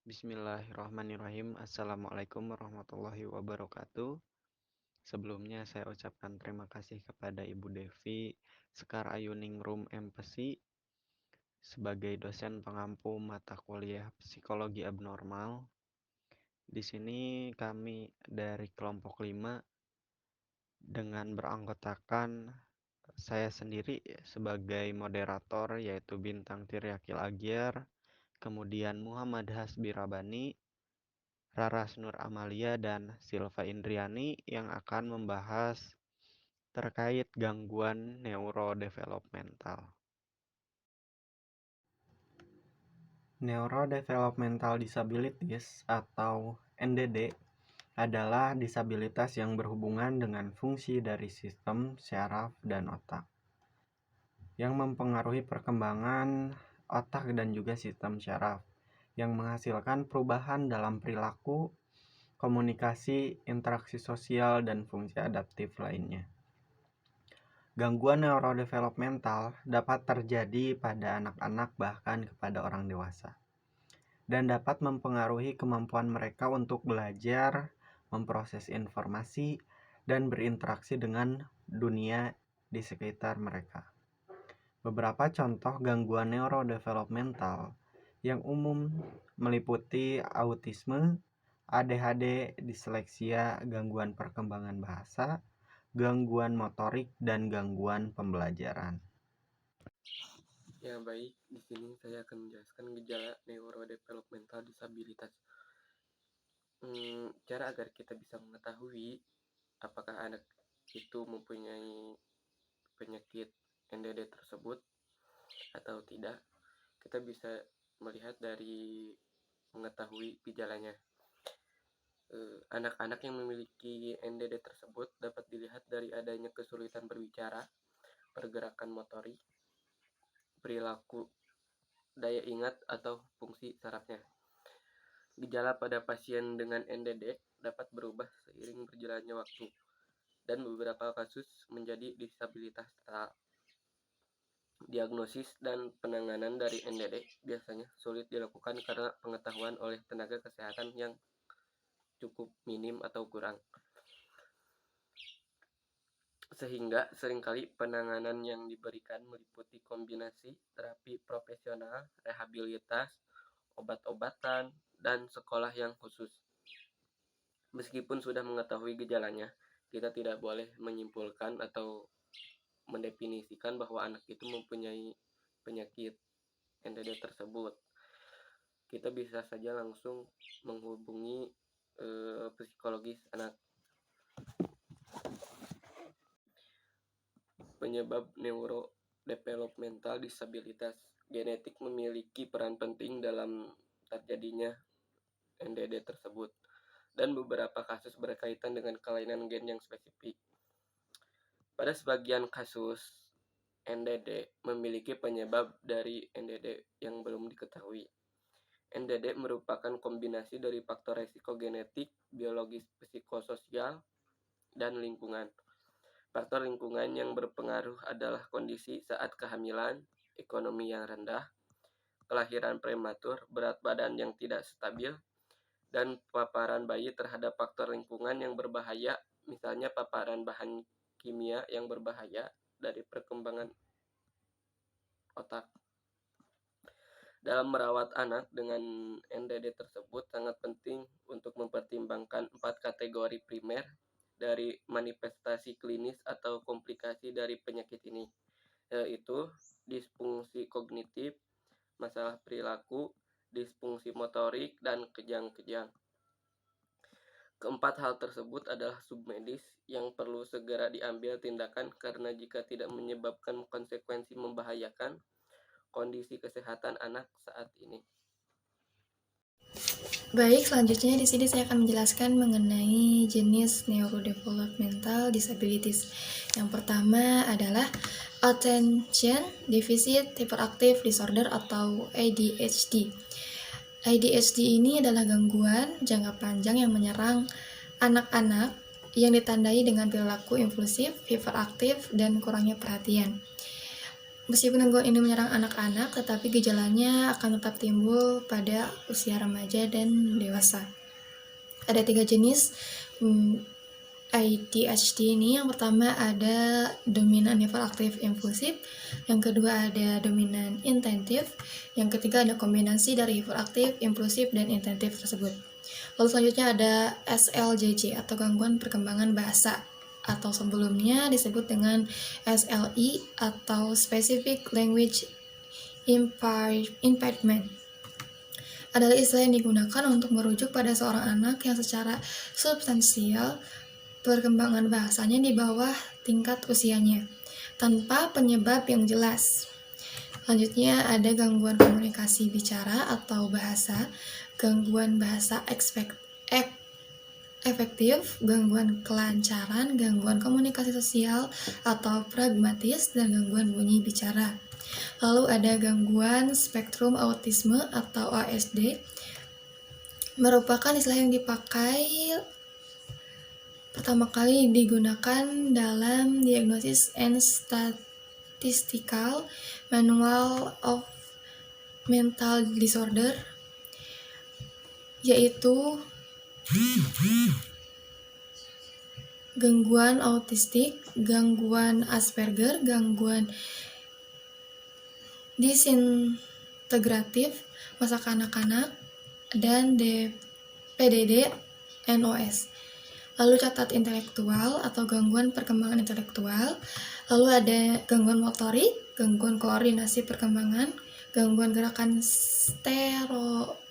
Bismillahirrahmanirrahim. Assalamualaikum warahmatullahi wabarakatuh. Sebelumnya saya ucapkan terima kasih kepada Ibu Devi Sekar Ayuningrum MPesi sebagai dosen pengampu mata kuliah Psikologi Abnormal. Di sini kami dari kelompok 5 dengan beranggotakan saya sendiri sebagai moderator yaitu Bintang Tiryakil Agyar, kemudian Muhammad Hasbi Rabani, Raras Nur Amalia, dan Silva Indriani yang akan membahas terkait gangguan neurodevelopmental. Neurodevelopmental Disabilities atau NDD adalah disabilitas yang berhubungan dengan fungsi dari sistem syaraf dan otak yang mempengaruhi perkembangan otak dan juga sistem syaraf yang menghasilkan perubahan dalam perilaku, komunikasi, interaksi sosial, dan fungsi adaptif lainnya. Gangguan neurodevelopmental dapat terjadi pada anak-anak bahkan kepada orang dewasa dan dapat mempengaruhi kemampuan mereka untuk belajar, memproses informasi, dan berinteraksi dengan dunia di sekitar mereka. Beberapa contoh gangguan neurodevelopmental yang umum meliputi autisme, ADHD, disleksia, gangguan perkembangan bahasa, gangguan motorik, dan gangguan pembelajaran. Ya baik, di sini saya akan menjelaskan gejala neurodevelopmental disabilitas. Cara agar kita bisa mengetahui apakah anak itu mempunyai penyakit NDD tersebut atau tidak, kita bisa melihat dari mengetahui gejalanya. Anak-anak yang memiliki NDD tersebut dapat dilihat dari adanya kesulitan berbicara, pergerakan motorik, perilaku, daya ingat, atau fungsi sarafnya. Gejala pada pasien dengan NDD dapat berubah seiring berjalannya waktu, dan beberapa kasus menjadi disabilitas total. Diagnosis dan penanganan dari NDD biasanya sulit dilakukan karena pengetahuan oleh tenaga kesehatan yang cukup minim atau kurang. Sehingga seringkali penanganan yang diberikan meliputi kombinasi terapi profesional, rehabilitas, obat-obatan, dan sekolah yang khusus. Meskipun sudah mengetahui gejalanya, kita tidak boleh menyimpulkan atau mendefinisikan bahwa anak itu mempunyai penyakit NDD tersebut. Kita bisa saja langsung menghubungi psikologis anak. Penyebab neurodevelopmental disabilitas genetik memiliki peran penting dalam terjadinya NDD tersebut, dan beberapa kasus berkaitan dengan kelainan gen yang spesifik. Pada sebagian kasus, NDD memiliki penyebab dari NDD yang belum diketahui. NDD merupakan kombinasi dari faktor resiko genetik, biologis, psikososial, dan lingkungan. Faktor lingkungan yang berpengaruh adalah kondisi saat kehamilan, ekonomi yang rendah, kelahiran prematur, berat badan yang tidak stabil, dan paparan bayi terhadap faktor lingkungan yang berbahaya, misalnya paparan bahan kimia yang berbahaya dari perkembangan otak. Dalam merawat anak dengan NDD tersebut sangat penting untuk mempertimbangkan 4 kategori primer dari manifestasi klinis atau komplikasi dari penyakit ini, yaitu disfungsi kognitif, masalah perilaku, disfungsi motorik, dan kejang-kejang. Keempat hal tersebut adalah submedis yang perlu segera diambil tindakan karena jika tidak menyebabkan konsekuensi membahayakan kondisi kesehatan anak saat ini. Baik, selanjutnya di sini saya akan menjelaskan mengenai jenis neurodevelopmental disabilities. Yang pertama adalah Attention Deficit Hyperactive Disorder atau ADHD. ADHD ini adalah gangguan jangka panjang yang menyerang anak-anak yang ditandai dengan perilaku impulsif, hiperaktif, dan kurangnya perhatian. Meskipun gangguan ini menyerang anak-anak, tetapi gejalanya akan tetap timbul pada usia remaja dan dewasa. Ada 3 jenis ADHD ini. Yang pertama ada dominan hiperaktif impulsif, yang kedua ada dominan intentif, yang ketiga ada kombinasi dari hiperaktif, impulsif, dan intentif tersebut. Lalu selanjutnya ada SLJJ atau gangguan perkembangan bahasa, atau sebelumnya disebut dengan SLI atau Specific Language Impairment. Adalah istilah yang digunakan untuk merujuk pada seorang anak yang secara substansial perkembangan bahasanya di bawah tingkat usianya, tanpa penyebab yang jelas. Selanjutnya ada gangguan komunikasi bicara atau bahasa, gangguan bahasa efektif, gangguan kelancaran, gangguan komunikasi sosial atau pragmatis, dan gangguan bunyi bicara. Lalu ada gangguan spektrum autisme atau ASD, merupakan istilah yang dipakai pertama kali digunakan dalam Diagnosis and Statistical Manual of Mental Disorder, yaitu gangguan autistik, gangguan Asperger, gangguan disintegratif masa kanak-kanak, dan PDD-NOS. Lalu catat intelektual atau gangguan perkembangan intelektual. Lalu ada gangguan motorik, gangguan koordinasi perkembangan, gangguan gerakan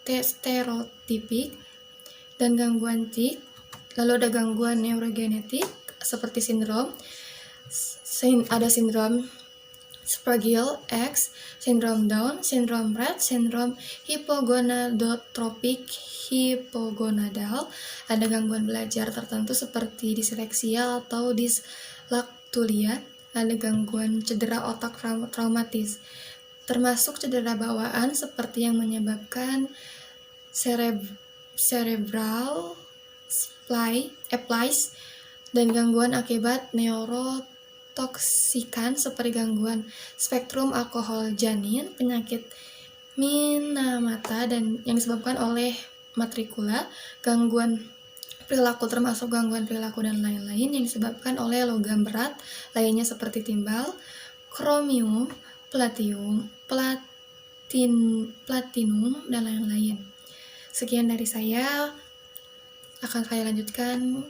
stereotipik, dan gangguan tic. Lalu ada gangguan neurogenetik seperti sindrom, ada sindrom Sprague X, sindrom Down, sindrom Rett, sindrom hypogonadotrophic hypogonadal. Ada gangguan belajar tertentu seperti disleksia atau dislaktulia. Ada gangguan cedera otak traumatis, termasuk cedera bawaan seperti yang menyebabkan cerebral palsy, dan gangguan akibat neurotoksikan seperti gangguan spektrum alkohol janin, penyakit Minamata dan yang disebabkan oleh matrikula, gangguan perilaku termasuk gangguan perilaku dan lain-lain yang disebabkan oleh logam berat lainnya seperti timbal, kromium, platinum, dan lain-lain. Sekian dari saya, akan saya lanjutkan.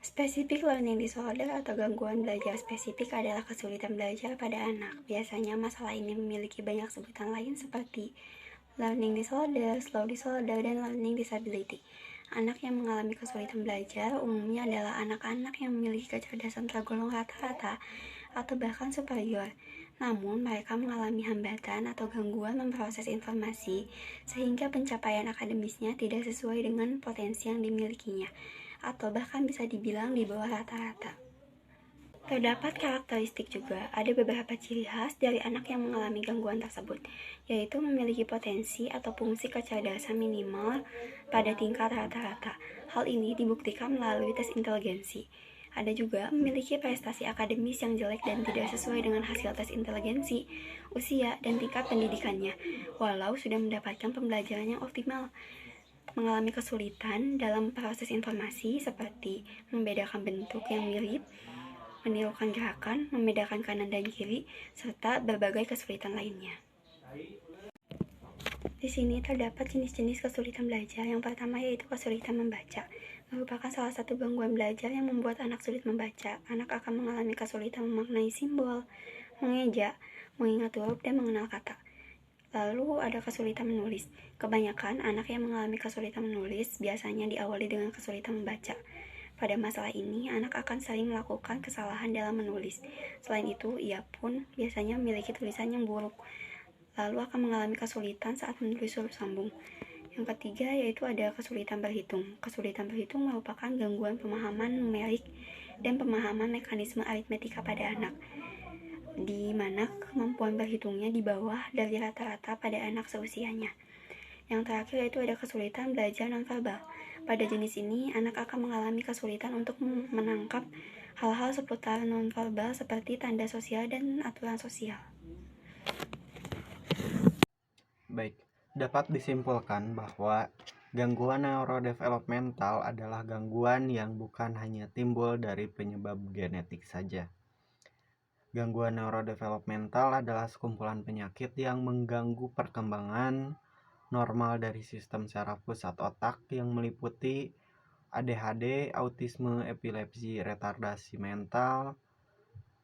Specific learning disorder atau gangguan belajar spesifik adalah kesulitan belajar pada anak. Biasanya masalah ini memiliki banyak sebutan lain seperti learning disorder, slow disorder, dan learning disability. Anak yang mengalami kesulitan belajar umumnya adalah anak-anak yang memiliki kecerdasan tergolong rata-rata atau bahkan superior. Namun, mereka mengalami hambatan atau gangguan memproses informasi sehingga pencapaian akademisnya tidak sesuai dengan potensi yang dimilikinya, atau bahkan bisa dibilang di bawah rata-rata. Terdapat karakteristik juga, ada beberapa ciri khas dari anak yang mengalami gangguan tersebut, yaitu memiliki potensi atau fungsi kecerdasan minimal pada tingkat rata-rata. Hal ini dibuktikan melalui tes inteligensi. Ada juga memiliki prestasi akademis yang jelek dan tidak sesuai dengan hasil tes inteligensi, usia, dan tingkat pendidikannya, walau sudah mendapatkan pembelajaran yang optimal. Mengalami kesulitan dalam proses informasi seperti membedakan bentuk yang mirip, menirukan gerakan, membedakan kanan dan kiri, serta berbagai kesulitan lainnya. Di sini terdapat jenis-jenis kesulitan belajar. Yang pertama yaitu kesulitan membaca. Merupakan salah satu gangguan belajar yang membuat anak sulit membaca. Anak akan mengalami kesulitan memaknai simbol, mengeja, mengingat huruf, dan mengenal kata. Lalu ada kesulitan menulis. Kebanyakan anak yang mengalami kesulitan menulis biasanya diawali dengan kesulitan membaca. Pada masalah ini, anak akan sering melakukan kesalahan dalam menulis. Selain itu, ia pun biasanya memiliki tulisan yang buruk, lalu akan mengalami kesulitan saat menulis huruf sambung. Yang ketiga yaitu ada kesulitan berhitung. Kesulitan berhitung merupakan gangguan pemahaman numerik dan pemahaman mekanisme aritmetika pada anak, di mana kemampuan berhitungnya di bawah dari rata-rata pada anak seusianya. Yang terakhir yaitu ada kesulitan belajar nonverbal. Pada jenis ini, anak akan mengalami kesulitan untuk menangkap hal-hal seputar nonverbal seperti tanda sosial dan aturan sosial. Baik, dapat disimpulkan bahwa gangguan neurodevelopmental adalah gangguan yang bukan hanya timbul dari penyebab genetik saja. Gangguan neurodevelopmental adalah sekumpulan penyakit yang mengganggu perkembangan normal dari sistem saraf pusat otak yang meliputi ADHD, autisme, epilepsi, retardasi mental,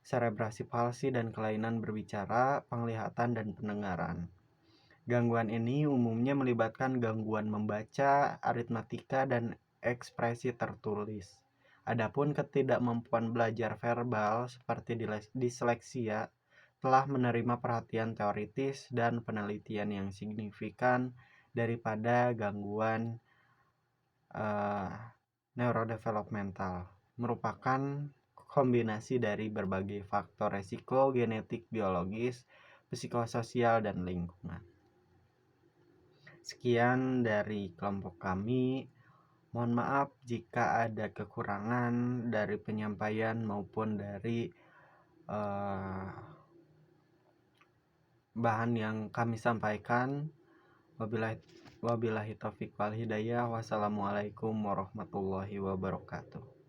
serebrasi palsi, dan kelainan berbicara, penglihatan, dan pendengaran. Gangguan ini umumnya melibatkan gangguan membaca, aritmatika, dan ekspresi tertulis. Adapun ketidakmampuan belajar verbal seperti disleksia telah menerima perhatian teoritis dan penelitian yang signifikan daripada gangguan neurodevelopmental, merupakan kombinasi dari berbagai faktor resiko genetik, biologis, psikososial, dan lingkungan. Sekian dari kelompok kami. Mohon maaf jika ada kekurangan dari penyampaian maupun dari bahan yang kami sampaikan. Wabillahi taufiq wal hidayah. Wassalamualaikum warahmatullahi wabarakatuh.